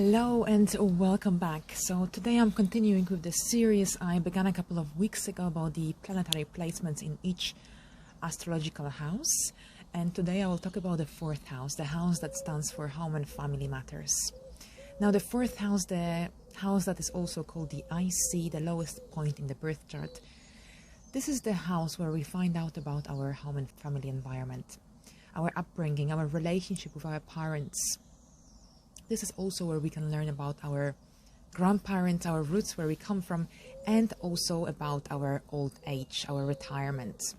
Hello and welcome back. So today I'm continuing with the series I began a couple of weeks ago about the planetary placements in each astrological house. And today I will talk about the fourth house, the house that stands for home and family matters. Now the fourth house, the house that is also called the IC, the lowest point in the birth chart. This is the house where we find out about our home and family environment, our upbringing, our relationship with our parents. This is also where we can learn about our grandparents, our roots, where we come from, and also about our old age, our retirement.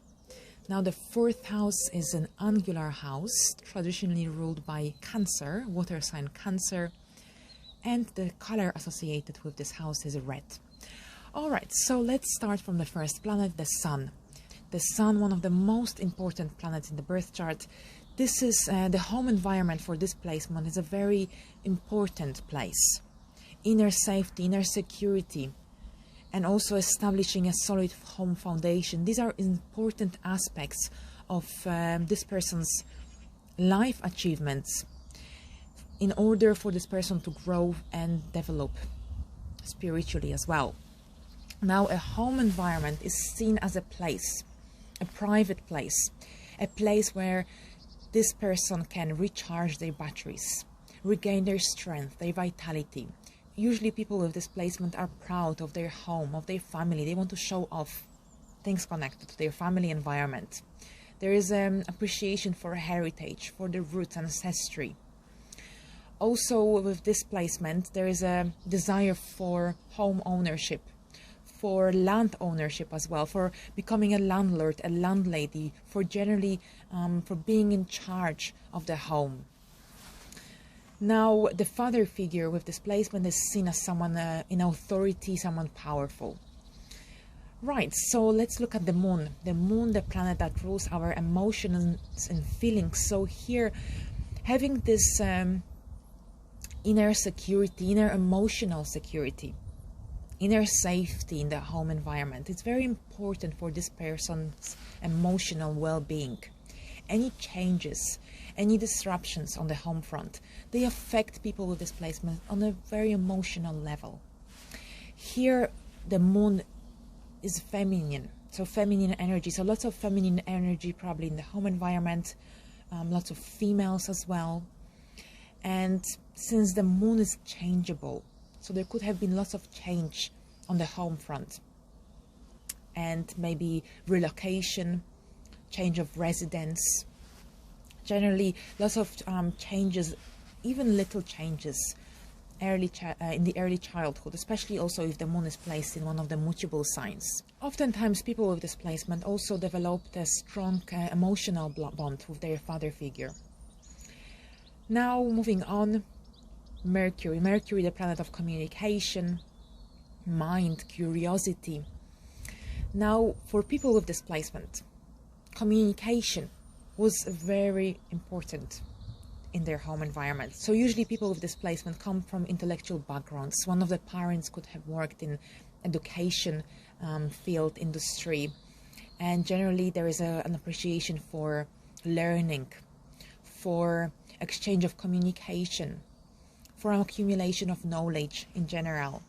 Now, the fourth house is an angular house, traditionally ruled by Cancer, water sign Cancer, and the color associated with this house is red. All right, so let's start from the first planet, the Sun. The Sun, one of the most important planets in the birth chart. This is the home environment for this placement is a very important place. Inner safety, inner security, and also establishing a solid home foundation. These are important aspects of this person's life achievements in order for this person to grow and develop spiritually as well. Now, a home environment is seen as a place, a private place, a place where this person can recharge their batteries, regain their strength, their vitality. Usually people with this placement are proud of their home, of their family. They want to show off things connected to their family environment. There is appreciation for heritage, for the roots, ancestry. Also with this placement, there is a desire for home ownership, for land ownership as well, for becoming a landlord, a landlady, for generally for being in charge of the home. Now, the father figure with this placement is seen as someone in authority, someone powerful. Right, so let's look at the moon. The moon, the planet that rules our emotions and feelings. So here, having this inner security, inner emotional security, inner safety in the home environment. It's very important for this person's emotional well-being. Any changes, any disruptions on the home front, they affect people with this placement on a very emotional level. Here, the moon is feminine, so feminine energy. So lots of feminine energy probably in the home environment, lots of females as well. And since the moon is changeable, so there could have been lots of change on the home front, and maybe relocation, change of residence, generally lots of changes, even little changes in the early childhood, especially also if the moon is placed in one of the mutable signs. Oftentimes people with this placement also developed a strong emotional bond with their father figure. Now moving on, Mercury. Mercury, the planet of communication, mind, curiosity. Now, for people with this placement, communication was very important in their home environment. So usually people with this placement come from intellectual backgrounds. One of the parents could have worked in education field, industry, and generally there is an appreciation for learning, for exchange of communication, for accumulation of knowledge in general.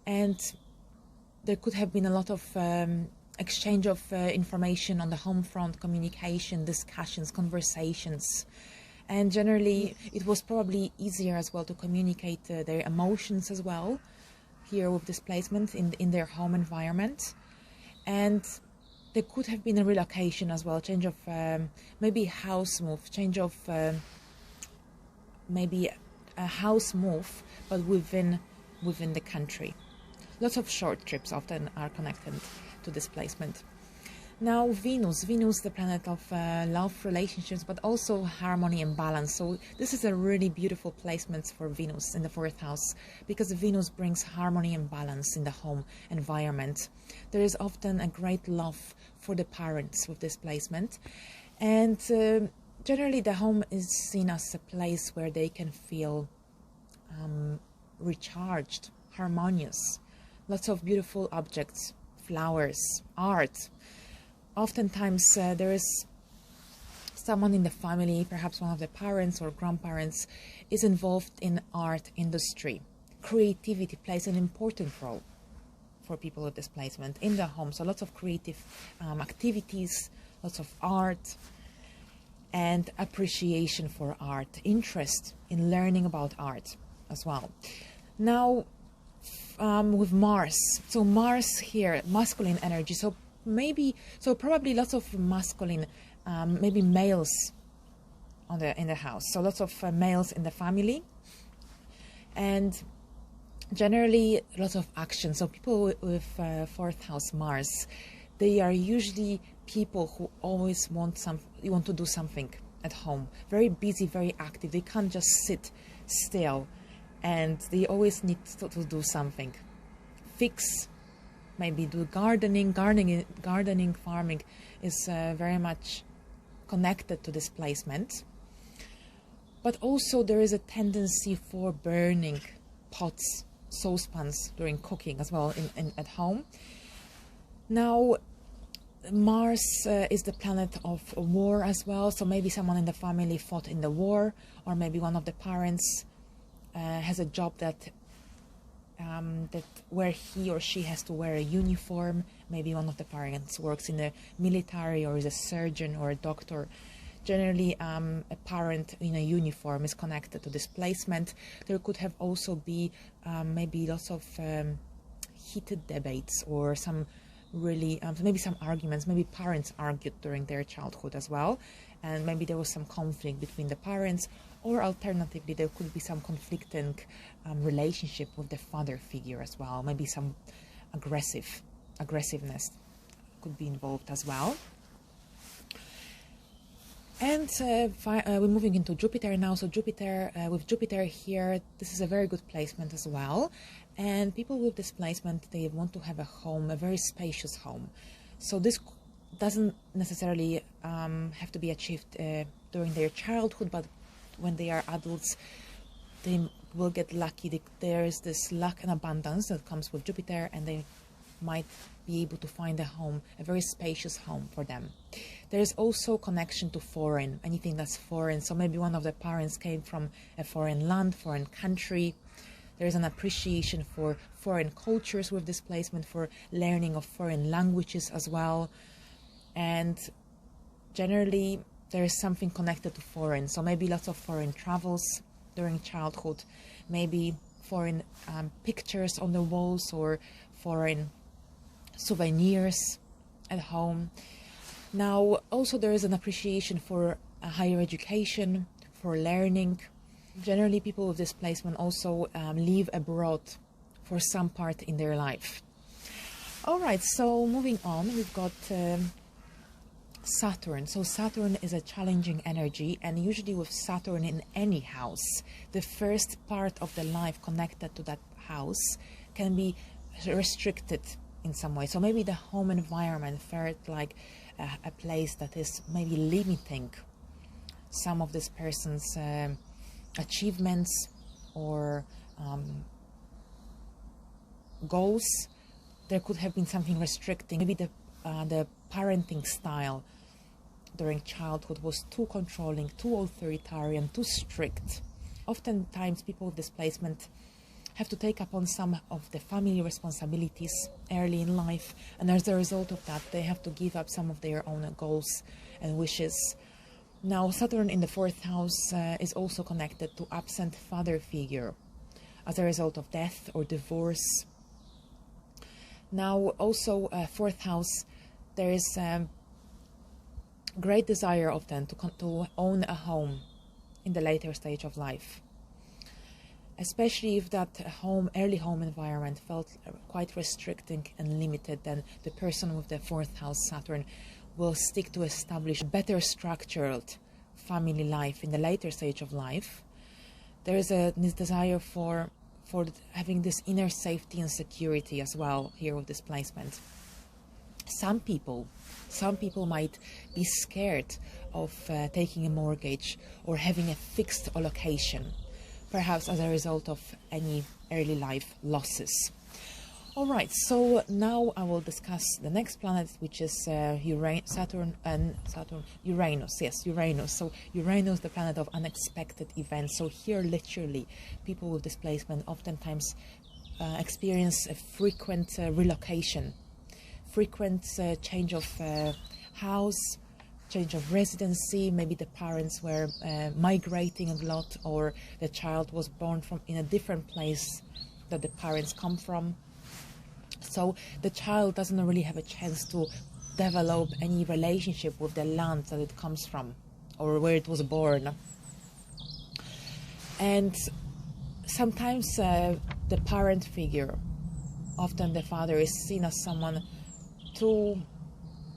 And there could have been a lot of exchange of information on the home front, communication, discussions, conversations. And generally it was probably easier as well to communicate their emotions as well here with this placement in their home environment. And there could have been a relocation as well, change of maybe house move, change of maybe a house move, but within the country. Lots of short trips often are connected to this placement. Now Venus, the planet of love, relationships, but also harmony and balance. So this is a really beautiful placement for Venus in the fourth house, because Venus brings harmony and balance in the home environment. There is often a great love for the parents with this placement, and generally the home is seen as a place where they can feel recharged, harmonious. Lots of beautiful objects, flowers, art. Oftentimes there is someone in the family, perhaps one of the parents or grandparents, is involved in art industry. Creativity plays an important role for people with displacement in the home. So lots of creative activities, lots of art, and appreciation for art, interest in learning about art as well. Now, with Mars, so Mars here, masculine energy, so probably lots of masculine, maybe males in the house, so lots of males in the family, and generally lots of action. So people with fourth house Mars, they are usually people who always want to do something at home, very busy, very active. They can't just sit still, and they always need to do something, fix, maybe do gardening, farming is very much connected to displacement. But also there is a tendency for burning pots, saucepans during cooking as well at home. Now, Mars is the planet of war as well, so maybe someone in the family fought in the war, or maybe one of the parents has a job that where he or she has to wear a uniform. Maybe one of the parents works in the military or is a surgeon or a doctor. Generally, a parent in a uniform is connected to displacement. There could have also be maybe lots of heated debates or some really maybe some arguments. Maybe parents argued during their childhood as well, and maybe there was some conflict between the parents, or alternatively there could be some conflicting relationship with the father figure as well. Maybe some aggressiveness could be involved as well. And we're moving into Jupiter now. So Jupiter, with Jupiter here, this is a very good placement as well. And people with displacement, they want to have a home, a very spacious home. So this doesn't necessarily have to be achieved during their childhood, but when they are adults, they will get lucky. There is this luck and abundance that comes with Jupiter, and they might be able to find a home, a very spacious home for them. There is also connection to foreign, anything that's foreign. So maybe one of the parents came from a foreign land, foreign country. There is an appreciation for foreign cultures with displacement, for learning of foreign languages as well. And generally, there is something connected to foreign. So maybe lots of foreign travels during childhood, maybe foreign pictures on the walls or foreign souvenirs at home. Now, also there is an appreciation for higher education, for learning. Generally, people with displacement also live abroad for some part in their life. All right, so moving on, we've got Saturn. So Saturn is a challenging energy, and usually with Saturn in any house, the first part of the life connected to that house can be restricted in some way. So maybe the home environment felt like a place that is maybe limiting some of this person's achievements or goals. There could have been something restricting. Maybe the parenting style during childhood was too controlling, too authoritarian, too strict. Oftentimes people with displacement have to take upon some of the family responsibilities early in life, and as a result of that they have to give up some of their own goals and wishes. Now, Saturn in the fourth house is also connected to absent father figure as a result of death or divorce. Now, also fourth house, there is great desire of them to own a home in the later stage of life, especially if that early home environment felt quite restricting and limited. Then the person with the fourth house Saturn will stick to establish a better structured family life in the later stage of life. There is this desire for having this inner safety and security as well here with displacement. Some people might be scared of taking a mortgage or having a fixed allocation, perhaps as a result of any early life losses. All right, so now I will discuss the next planet, which is Uranus. Yes, Uranus. So Uranus, the planet of unexpected events. So here, literally, people with displacement oftentimes experience a frequent relocation, frequent change of house, change of residency. Maybe the parents were migrating a lot, or the child was born in a different place that the parents come from. So the child doesn't really have a chance to develop any relationship with the land that it comes from or where it was born. And sometimes the parent figure, often the father, is seen as someone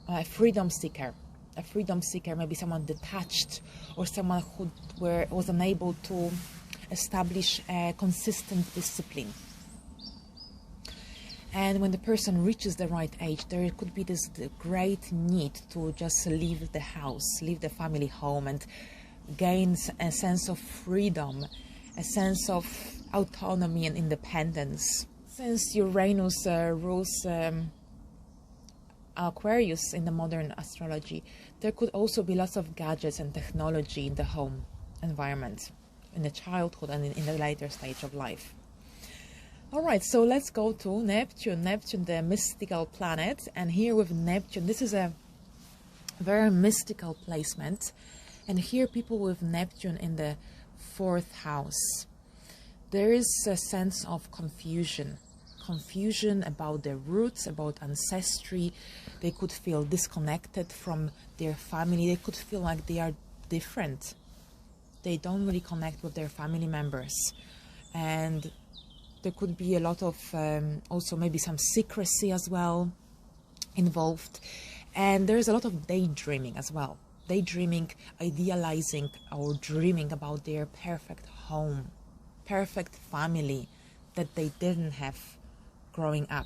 a freedom seeker, maybe someone detached, or someone who was unable to establish a consistent discipline. And when the person reaches the right age, there could be this great need to just leave the house, leave the family home, and gain a sense of freedom, a sense of autonomy and independence. Since Uranus rules Aquarius in the modern astrology, there could also be lots of gadgets and technology in the home environment, in the childhood and in the later stage of life. All right, so let's go to Neptune. Neptune, the mystical planet. And here with Neptune, this is a very mystical placement. And here people with Neptune in the 4th house, there is a sense of confusion about their roots, about ancestry. They could feel disconnected from their family. They could feel like they are different. They don't really connect with their family members. And there could be a lot of also maybe some secrecy as well involved. And there's a lot of daydreaming as well. Daydreaming, idealizing or dreaming about their perfect home, perfect family that they didn't have growing up.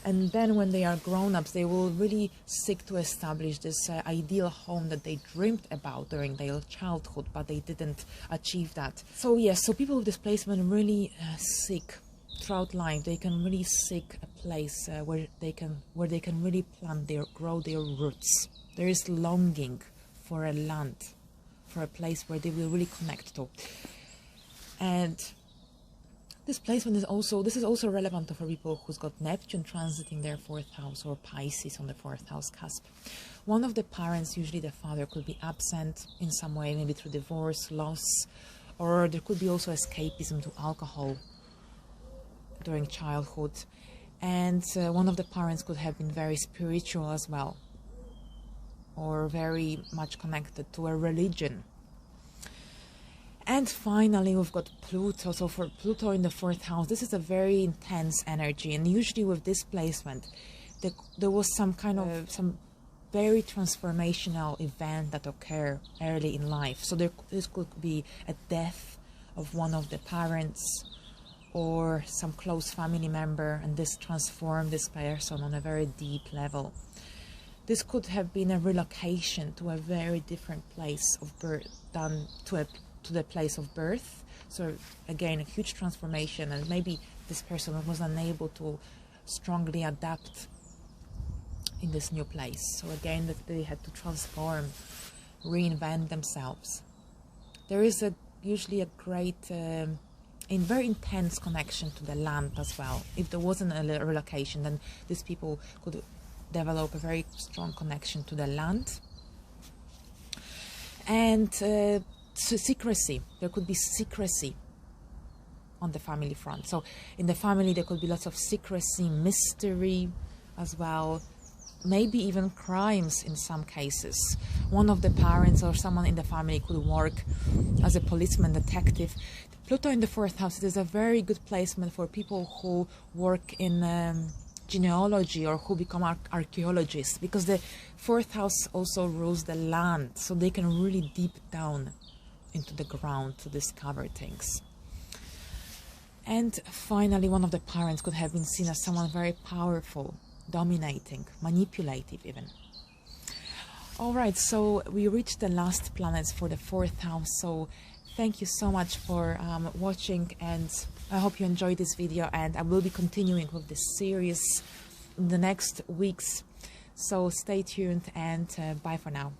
And then when they are grown-ups, they will really seek to establish this ideal home that they dreamed about during their childhood, but they didn't achieve that. So yes, so people with displacement really seek throughout life. They can really seek a place where they can really grow their roots. There is longing for a land, for a place where they will really connect to. And this placement is also relevant for people who's got Neptune transiting their 4th house, or Pisces on the 4th house cusp. One of the parents, usually the father, could be absent in some way, maybe through divorce, loss, or there could be also escapism to alcohol during childhood. And one of the parents could have been very spiritual as well, or very much connected to a religion. And finally, we've got Pluto. So for Pluto in the 4th house, this is a very intense energy. And usually with this placement, there was some kind of some very transformational event that occurred early in life. So this could be a death of one of the parents or some close family member, and this transformed this person on a very deep level. This could have been a relocation to a very different place of birth, to the place of birth. So again, a huge transformation, and maybe this person was unable to strongly adapt in this new place. So again, that they had to transform, reinvent themselves. There is usually a great, very intense connection to the land as well. If there wasn't a relocation, then these people could develop a very strong connection to the land. And secrecy. There could be secrecy on the family front. So in the family, there could be lots of secrecy, mystery as well, maybe even crimes in some cases. One of the parents or someone in the family could work as a policeman, detective. Pluto in the 4th house is a very good placement for people who work in genealogy or who become archaeologists, because the 4th house also rules the land, so they can really deep down into the ground to discover things. And finally, one of the parents could have been seen as someone very powerful, dominating, manipulative even. All right, so we reached the last planets for the 4th house. So thank you so much for watching, and I hope you enjoyed this video, and I will be continuing with this series in the next weeks. So stay tuned, and bye for now.